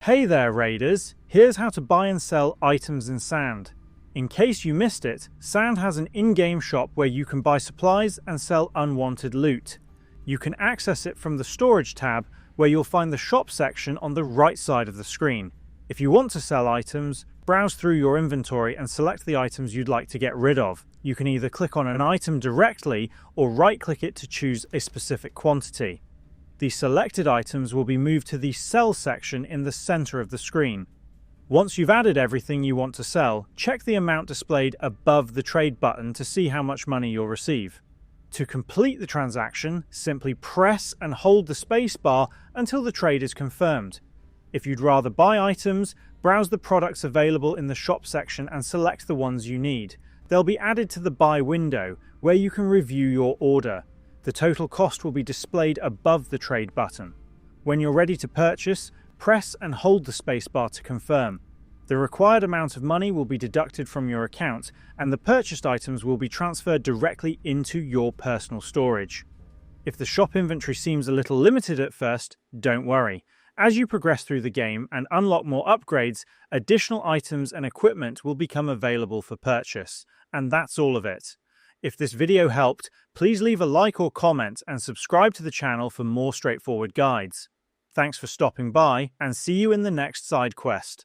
Hey there, Raiders! Here's how to buy and sell items in Sand. In case you missed it, Sand has an in-game shop where you can buy supplies and sell unwanted loot. You can access it from the Storage tab, where you'll find the Shop section on the right side of the screen. If you want to sell items, browse through your inventory and select the items you'd like to get rid of. You can either click on an item directly or right-click it to choose a specific quantity. The selected items will be moved to the Sell section in the center of the screen. Once you've added everything you want to sell, check the amount displayed above the Trade button to see how much money you'll receive. To complete the transaction, simply press and hold the space bar until the trade is confirmed. If you'd rather buy items, browse the products available in the Shop section and select the ones you need. They'll be added to the Buy window, where you can review your order. The total cost will be displayed above the Trade button. When you're ready to purchase, press and hold the spacebar to confirm. The required amount of money will be deducted from your account, and the purchased items will be transferred directly into your personal storage. If the shop inventory seems a little limited at first, don't worry. As you progress through the game and unlock more upgrades, additional items and equipment will become available for purchase. And that's all of it. If this video helped, please leave a like or comment and subscribe to the channel for more straightforward guides. Thanks for stopping by, and see you in the next side quest.